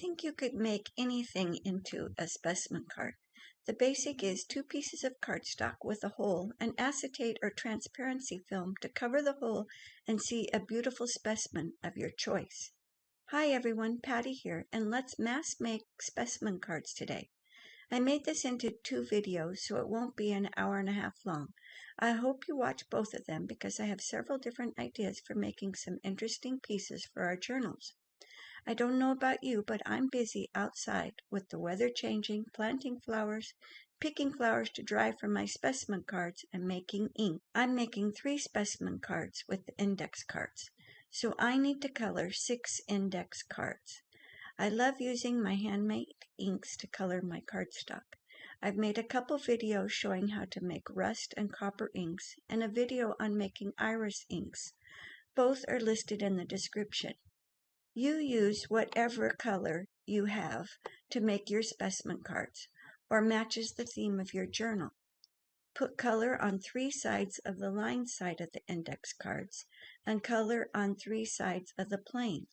think you could make anything into a specimen card. The basic is 2 pieces of cardstock with a hole, an acetate or transparency film to cover the hole and see a beautiful specimen of your choice. Hi everyone, Patty here, and let's mass make specimen cards today. I made this into 2 videos so it won't be an hour and a half long. I hope you watch both of them because I have several different ideas for making some interesting pieces for our journals. I don't know about you, but I'm busy outside with the weather changing, planting flowers, picking flowers to dry for my specimen cards, and making ink. I'm making 3 specimen cards with the index cards, so I need to color 6 index cards. I love using my handmade inks to color my cardstock. I've made a couple videos showing how to make rust and copper inks, and a video on making iris inks. Both are listed in the description. You use whatever color you have to make your specimen cards, or matches the theme of your journal. Put color on 3 sides of the lined side of the index cards, and color on 3 sides of the plain.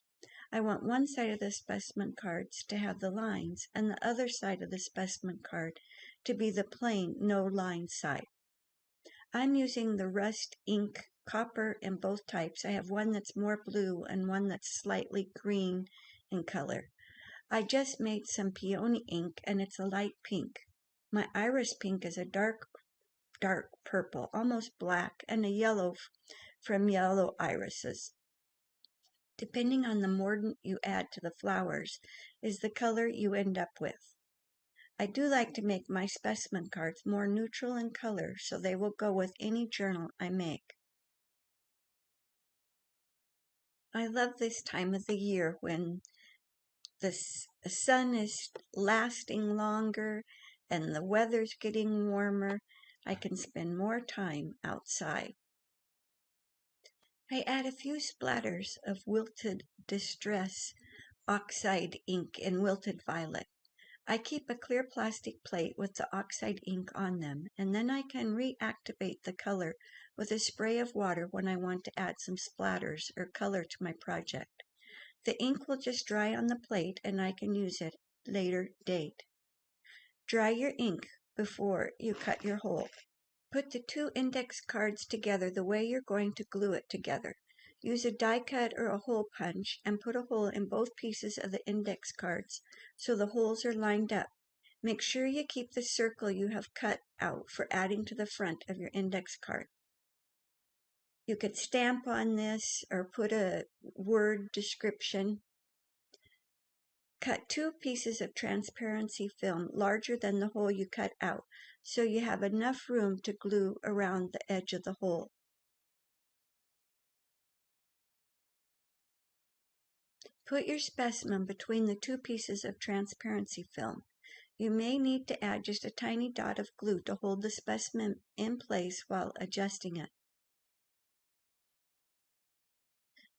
I want one side of the specimen cards to have the lines, and the other side of the specimen card to be the plain, no line side. I'm using the rust ink copper in both types. I have one that's more blue and one that's slightly green in color. I just made some peony ink and it's a light pink. My iris pink is a dark purple, almost black, and a yellow from yellow irises. Depending on the mordant you add to the flowers is the color you end up with. I do like to make my specimen cards more neutral in color so they will go with any journal I make. I love this time of the year when the sun is lasting longer and the weather's getting warmer. I can spend more time outside. I add a few splatters of Wilted Distress Oxide ink in Wilted Violet. I keep a clear plastic plate with the oxide ink on them, and then I can reactivate the color with a spray of water when I want to add some splatters or color to my project. The ink will just dry on the plate and I can use it later date. Dry your ink before you cut your hole. Put the 2 index cards together the way you're going to glue it together. Use a die cut or a hole punch and put a hole in both pieces of the index cards so the holes are lined up. Make sure you keep the circle you have cut out for adding to the front of your index card. You could stamp on this or put a word description. Cut 2 pieces of transparency film larger than the hole you cut out so you have enough room to glue around the edge of the hole. Put your specimen between the 2 pieces of transparency film. You may need to add just a tiny dot of glue to hold the specimen in place while adjusting it.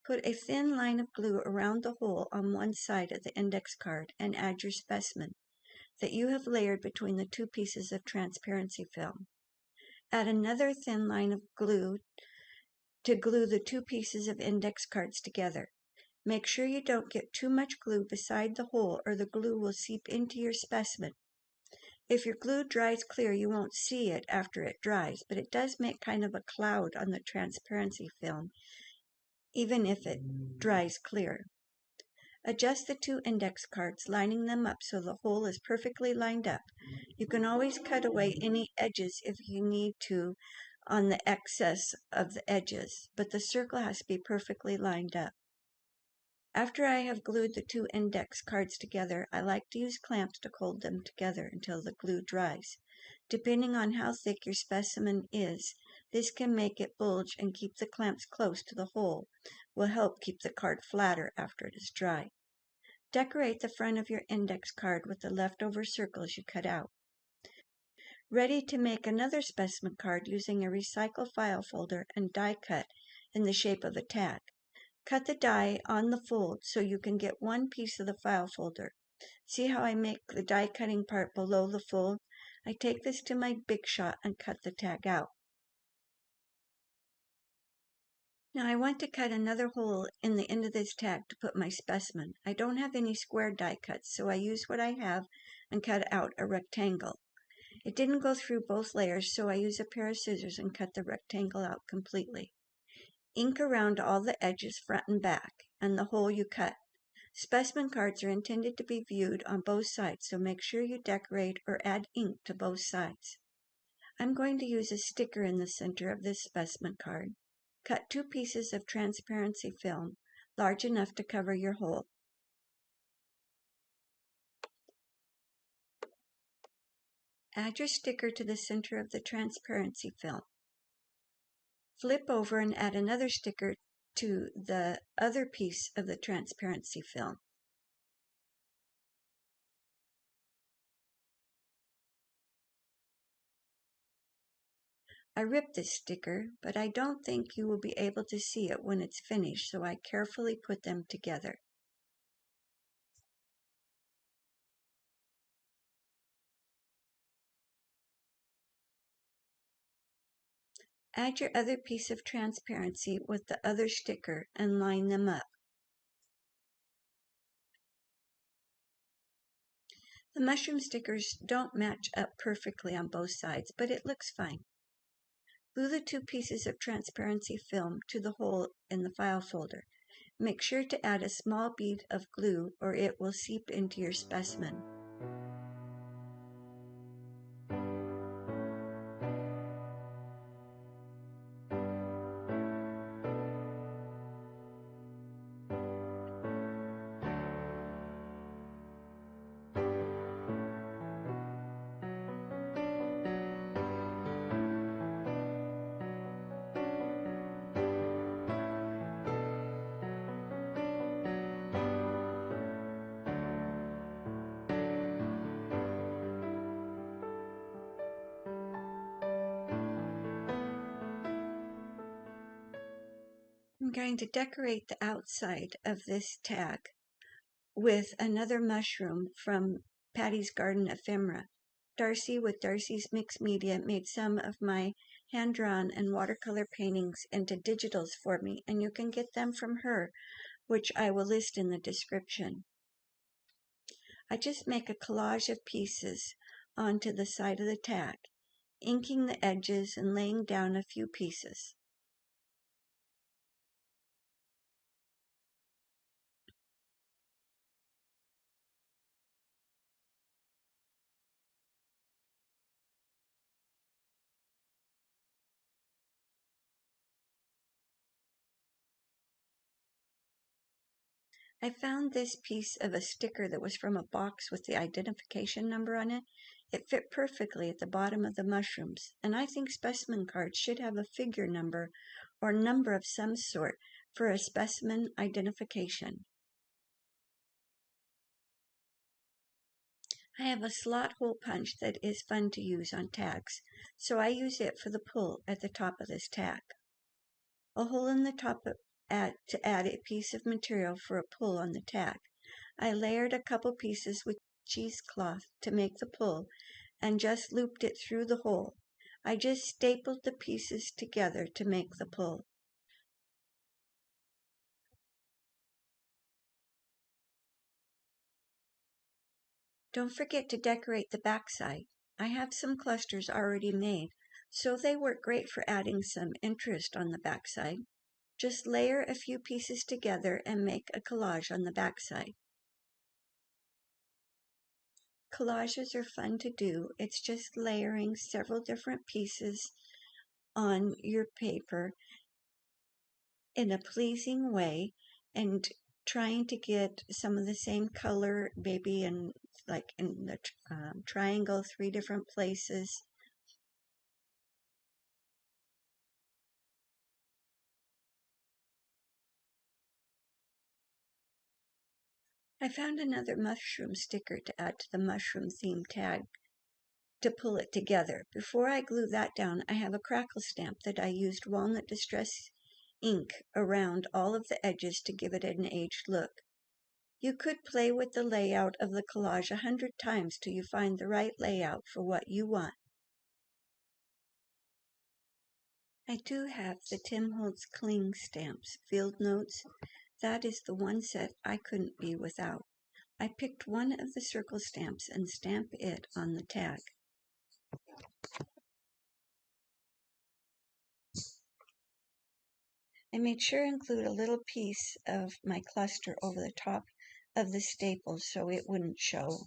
Put a thin line of glue around the hole on one side of the index card and add your specimen that you have layered between the 2 pieces of transparency film. Add another thin line of glue to glue the 2 pieces of index cards together. Make sure you don't get too much glue beside the hole or the glue will seep into your specimen. If your glue dries clear, you won't see it after it dries, but it does make kind of a cloud on the transparency film, even if it dries clear. Adjust the 2 index cards, lining them up so the hole is perfectly lined up. You can always cut away any edges if you need to on the excess of the edges, but the circle has to be perfectly lined up. After I have glued the 2 index cards together, I like to use clamps to hold them together until the glue dries. Depending on how thick your specimen is, this can make it bulge, and keep the clamps close to the hole will help keep the card flatter after it is dry. Decorate the front of your index card with the leftover circles you cut out. Ready to make another specimen card using a recycle file folder and die cut in the shape of a tag. Cut the die on the fold so you can get one piece of the file folder. See how I make the die cutting part below the fold? I take this to my Big Shot and cut the tag out. Now I want to cut another hole in the end of this tag to put my specimen. I don't have any square die cuts, so I use what I have and cut out a rectangle. It didn't go through both layers, so I use a pair of scissors and cut the rectangle out completely. Ink around all the edges front and back, and the hole you cut. Specimen cards are intended to be viewed on both sides, so make sure you decorate or add ink to both sides. I'm going to use a sticker in the center of this specimen card. Cut 2 pieces of transparency film, large enough to cover your hole. Add your sticker to the center of the transparency film. Flip over and add another sticker to the other piece of the transparency film. I ripped this sticker, but I don't think you will be able to see it when it's finished, so I carefully put them together. Add your other piece of transparency with the other sticker and line them up. The mushroom stickers don't match up perfectly on both sides, but it looks fine. Glue the 2 pieces of transparency film to the hole in the file folder. Make sure to add a small bead of glue or it will seep into your specimen. I'm going to decorate the outside of this tag with another mushroom from Patty's Garden Ephemera. Darcy with Darcy's Mixed Media made some of my hand-drawn and watercolor paintings into digitals for me, and you can get them from her, which I will list in the description. I just make a collage of pieces onto the side of the tag, inking the edges and laying down a few pieces. I found this piece of a sticker that was from a box with the identification number on it. It fit perfectly at the bottom of the mushrooms, and I think specimen cards should have a figure number or number of some sort for a specimen identification. I have a slot hole punch that is fun to use on tags, so I use it for the pull at the top of this tag. A hole in the top to add a piece of material for a pull on the tag. I layered a couple pieces with cheesecloth to make the pull and just looped it through the hole. I just stapled the pieces together to make the pull. Don't forget to decorate the backside. I have some clusters already made, so they work great for adding some interest on the backside. Just layer a few pieces together and make a collage on the backside. Collages are fun to do. It's just layering several different pieces on your paper in a pleasing way and trying to get some of the same color, maybe in like in the triangle, 3 different places. I found another mushroom sticker to add to the mushroom theme tag to pull it together. Before I glue that down, I have a crackle stamp that I used walnut distress ink around all of the edges to give it an aged look. You could play with the layout of the collage 100 times till you find the right layout for what you want. I do have the Tim Holtz Cling stamps, Field Notes. That is the one set I couldn't be without. I picked one of the circle stamps and stamp it on the tag. I made sure to include a little piece of my cluster over the top of the staple so it wouldn't show.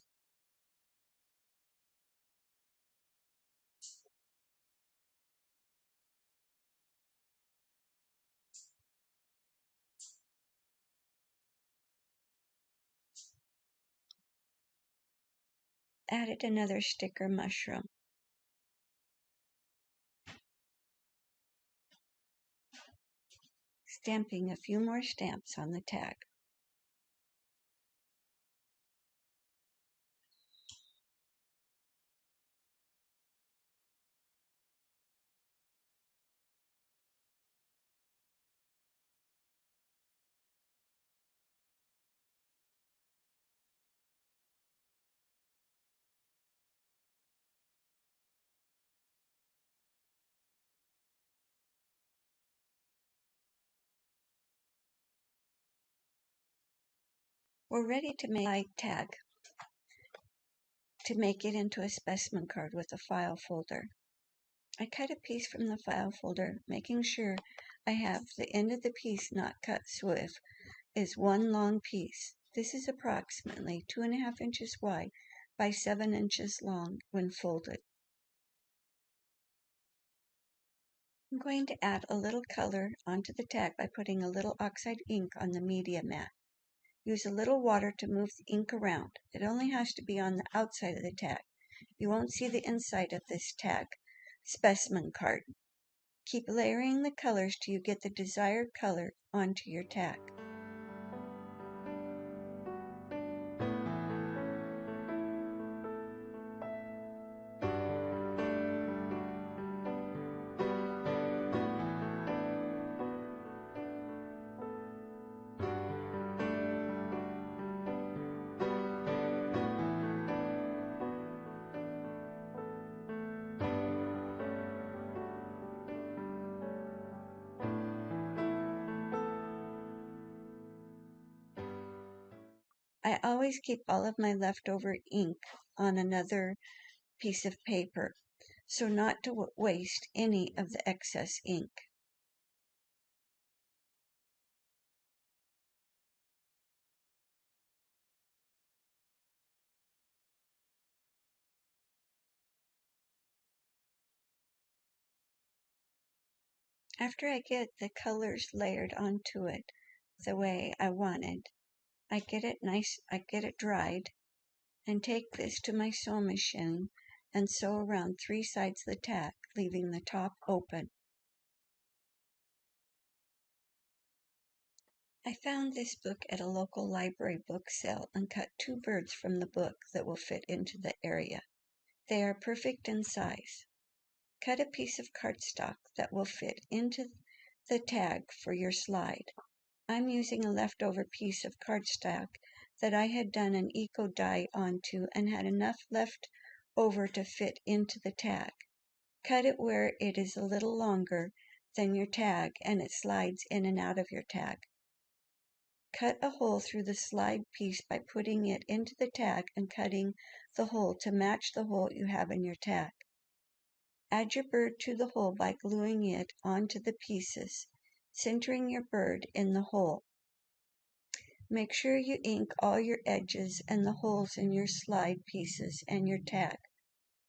Added another sticker mushroom. Stamping a few more stamps on the tag. We're ready to make a slide tag to make it into a specimen card with a file folder. I cut a piece from the file folder, making sure I have the end of the piece not cut so it is one long piece. This is approximately 2.5 inches wide by 7 inches long when folded. I'm going to add a little color onto the tag by putting a little oxide ink on the media mat. Use a little water to move the ink around. It only has to be on the outside of the tag. You won't see the inside of this tag specimen card. Keep layering the colors till you get the desired color onto your tag. I always keep all of my leftover ink on another piece of paper, so not to waste any of the excess ink. After I get the colors layered onto it the way I wanted, I get it dried, and take this to my sewing machine and sew around 3 sides of the tag, leaving the top open. I found this book at a local library book sale and cut 2 birds from the book that will fit into the area. They are perfect in size. Cut a piece of cardstock that will fit into the tag for your slide. I'm using a leftover piece of cardstock that I had done an eco die onto and had enough left over to fit into the tag. Cut it where it is a little longer than your tag and it slides in and out of your tag. Cut a hole through the slide piece by putting it into the tag and cutting the hole to match the hole you have in your tag. Add your bird to the hole by gluing it onto the pieces, centering your bird in the hole. Make sure you ink all your edges and the holes in your slide pieces and your tag.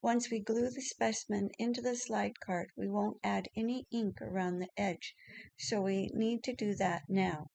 Once we glue the specimen into the slide card, we won't add any ink around the edge, so we need to do that now.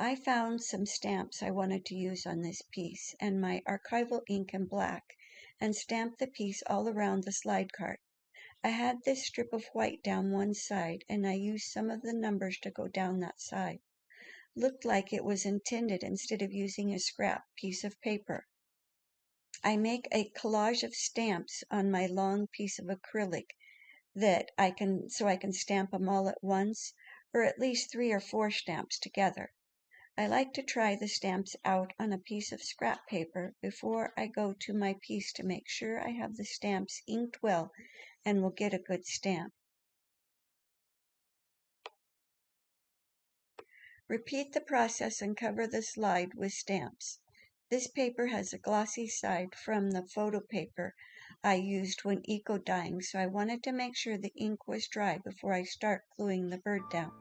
I found some stamps I wanted to use on this piece and my archival ink and black and stamped the piece all around the slide card. I had this strip of white down one side and I used some of the numbers to go down that side. Looked like it was intended instead of using a scrap piece of paper. I make a collage of stamps on my long piece of acrylic so I can stamp them all at once, or at least 3 or 4 stamps together. I like to try the stamps out on a piece of scrap paper before I go to my piece to make sure I have the stamps inked well and will get a good stamp. Repeat the process and cover the slide with stamps. This paper has a glossy side from the photo paper I used when eco-dyeing, so I wanted to make sure the ink was dry before I start gluing the bird down.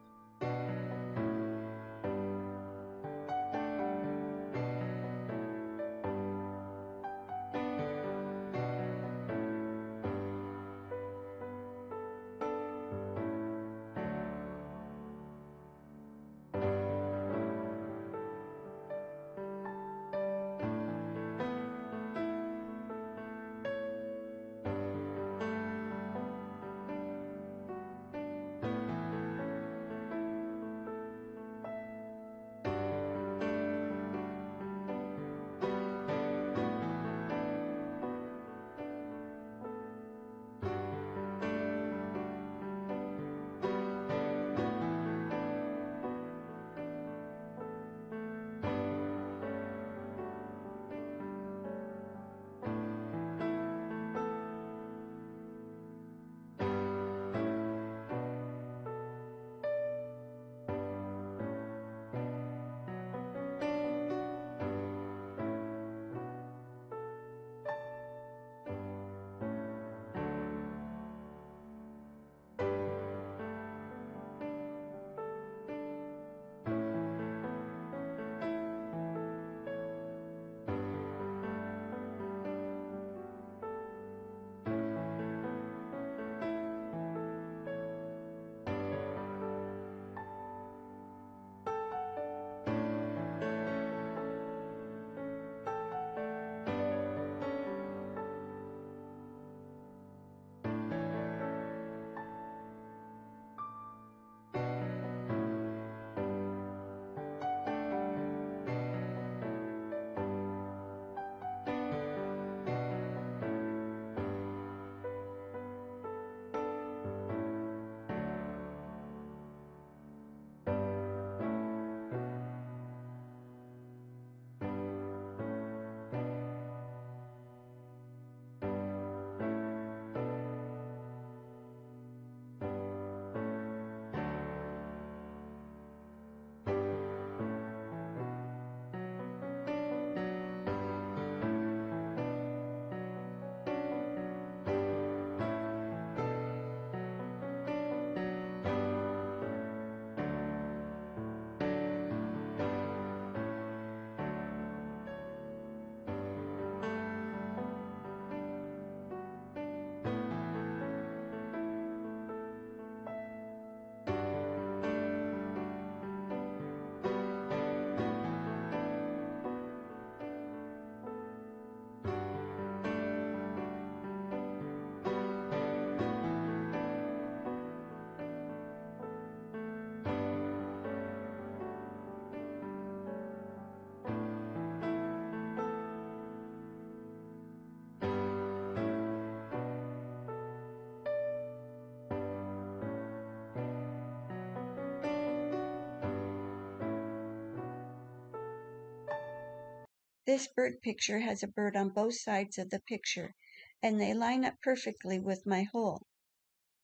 This bird picture has a bird on both sides of the picture, and they line up perfectly with my hole.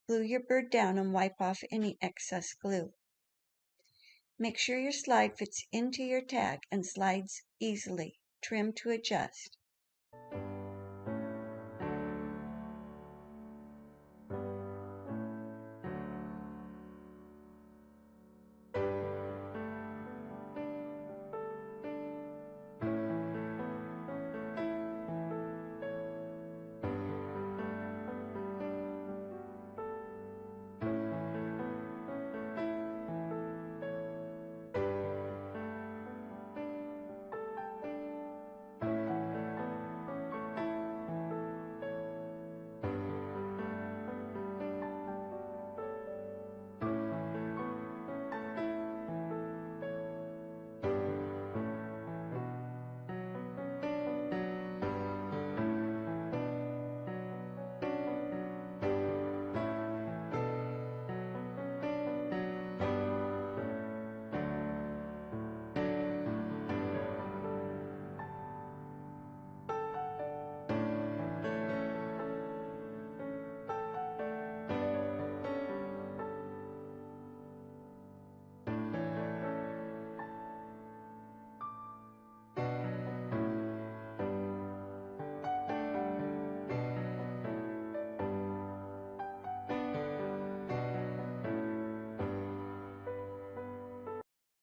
Glue your bird down and wipe off any excess glue. Make sure your slide fits into your tag and slides easily. Trim to adjust.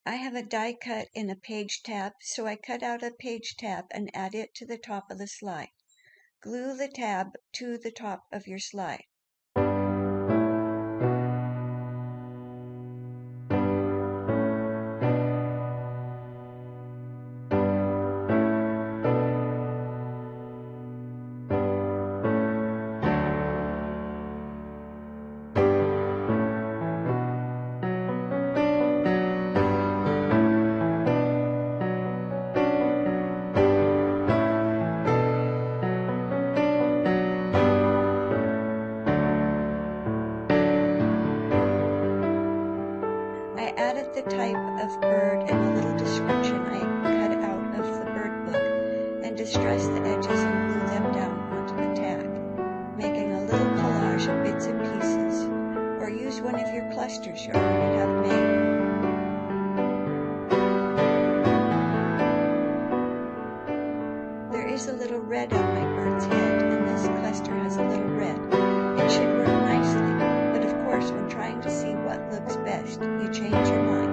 I have a die cut in a page tab, so I cut out a page tab and add it to the top of the slide. Glue the tab to the top of your slide. I added the type of bird and a little description I cut out of the bird book, and distressed the edges and glue them down onto the tag, making a little collage of bits and pieces, or use one of your clusters you already have made. There is a little red on my bird's head, and this cluster has a little red. It should work nicely, but of course when trying to see what looks best, you change your mind.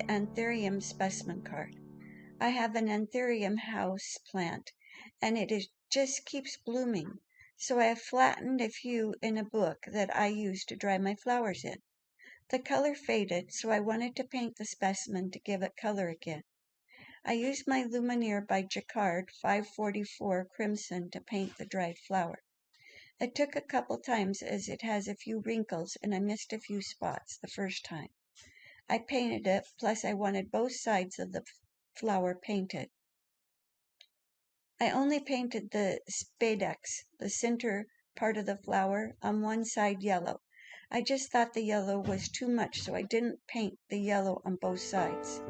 the anthurium specimen card. I have an anthurium house plant, and just keeps blooming, so I have flattened a few in a book that I use to dry my flowers in. The color faded, so I wanted to paint the specimen to give it color again. I used my Luminaire by Jacquard 544 Crimson to paint the dried flower. It took a couple times as it has a few wrinkles and I missed a few spots the first time. I painted it, plus I wanted both sides of the flower painted. I only painted the spadix, the center part of the flower, on one side yellow. I just thought the yellow was too much, so I didn't paint the yellow on both sides.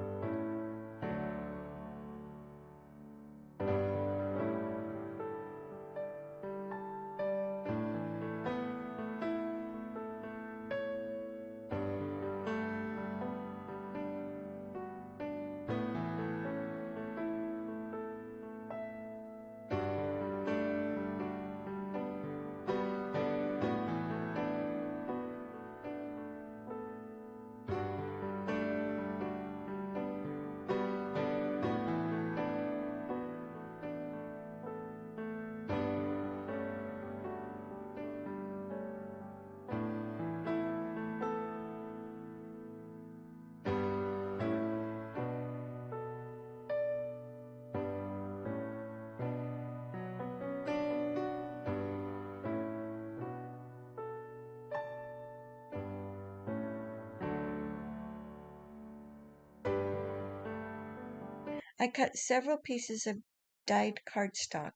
I cut several pieces of dyed cardstock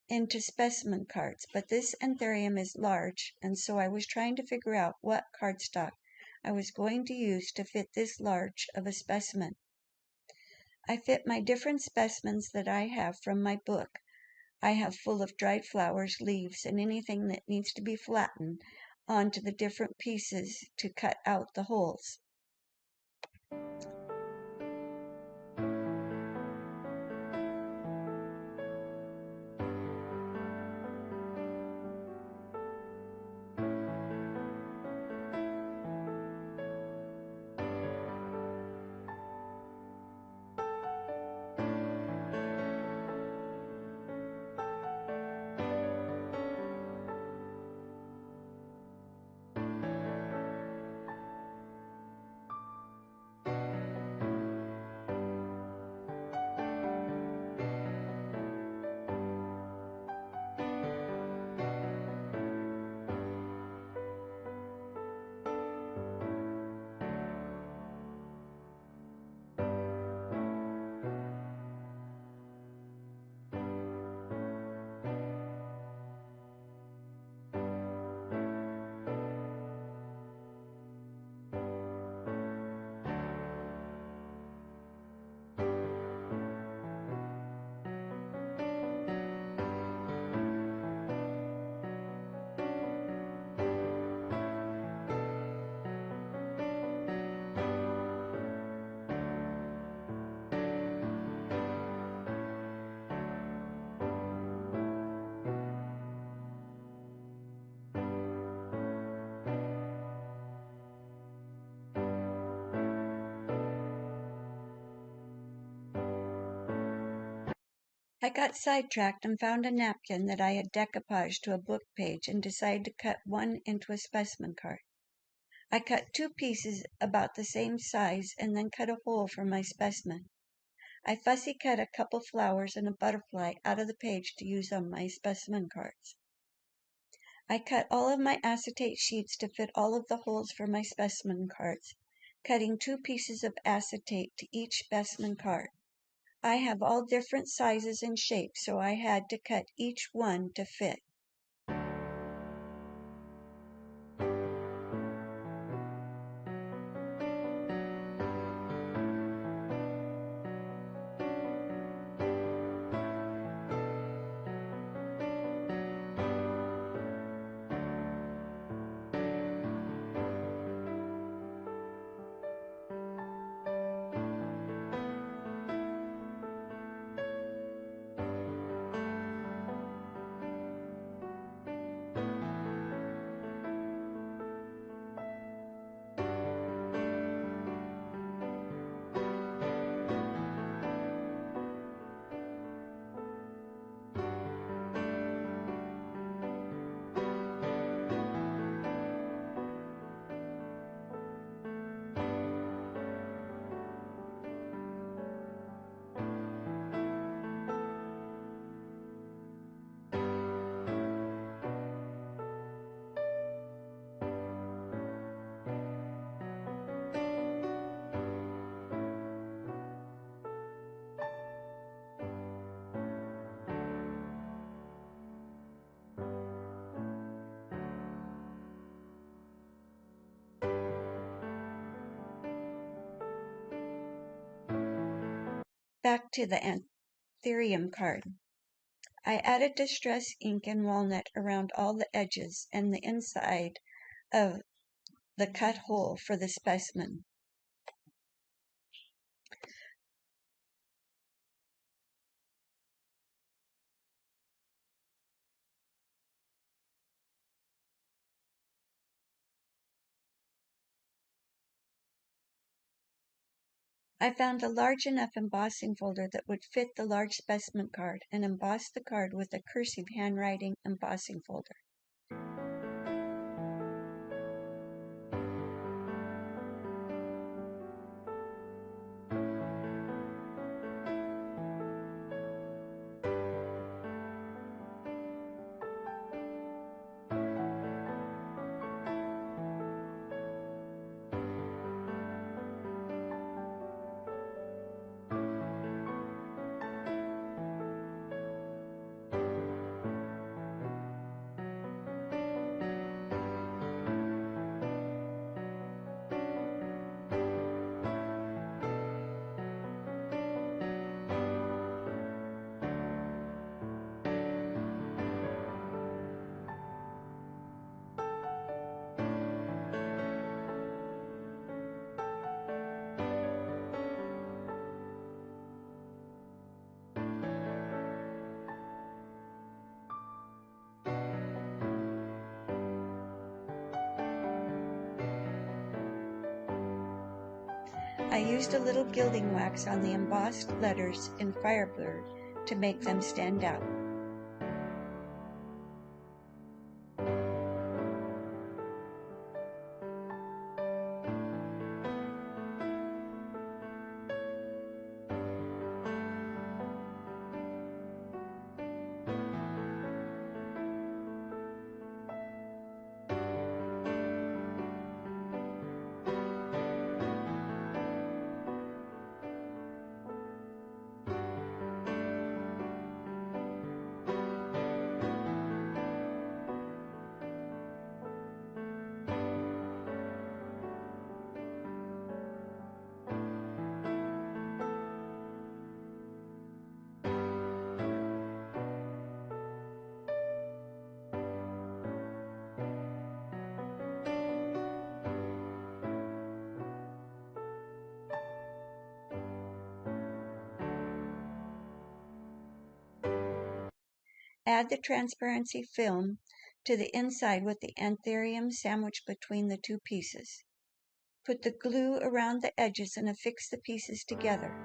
into specimen cards, but this anthurium is large, and so I was trying to figure out what cardstock I was going to use to fit this large of a specimen. I fit my different specimens that I have from my book. I have full of dried flowers, leaves, and anything that needs to be flattened onto the different pieces to cut out the holes. I got sidetracked and found a napkin that I had decoupaged to a book page and decided to cut one into a specimen card. I cut two pieces about the same size and then cut a hole for my specimen. I fussy cut a couple flowers and a butterfly out of the page to use on my specimen cards. I cut all of my acetate sheets to fit all of the holes for my specimen cards, cutting two pieces of acetate to each specimen card. I have all different sizes and shapes, so I had to cut each one to fit. Back to the anthurium card. I added distress ink and walnut around all the edges and the inside of the cut hole for the specimen. I found a large enough embossing folder that would fit the large specimen card and embossed the card with a cursive handwriting embossing folder. I used a little gilding wax on the embossed letters in Firebird to make them stand out. Add the transparency film to the inside with the anthurium sandwiched between the two pieces. Put the glue around the edges and affix the pieces together.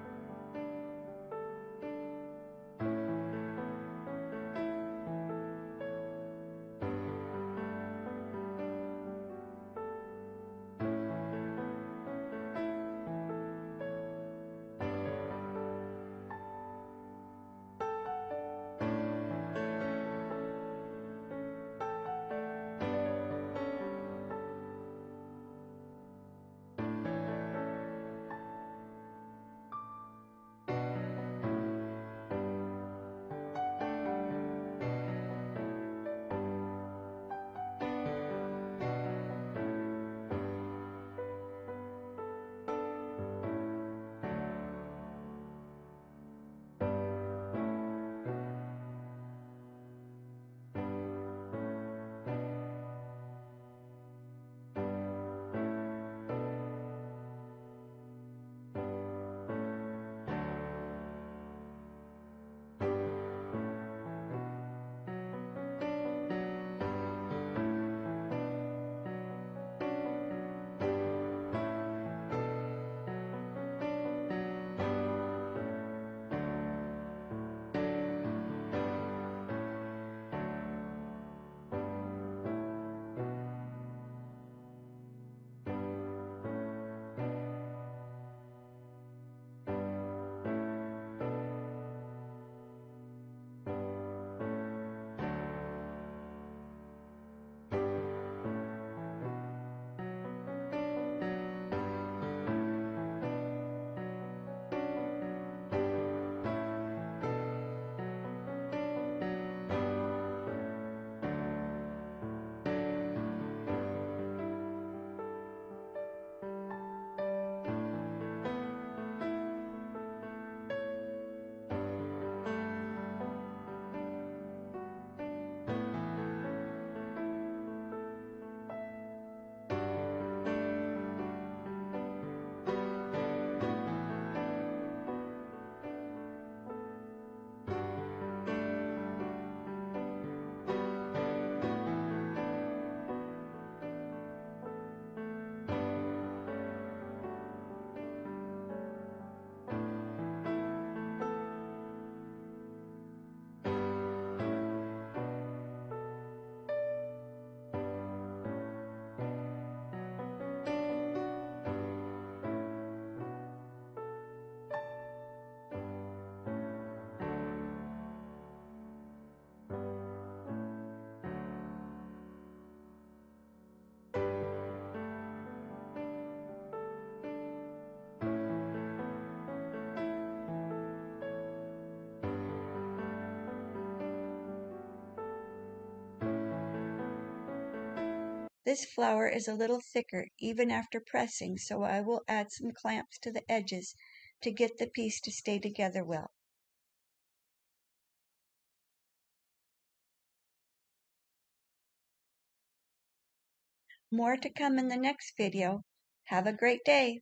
This flower is a little thicker even after pressing, so I will add some clamps to the edges to get the piece to stay together well. More to come in the next video. Have a great day!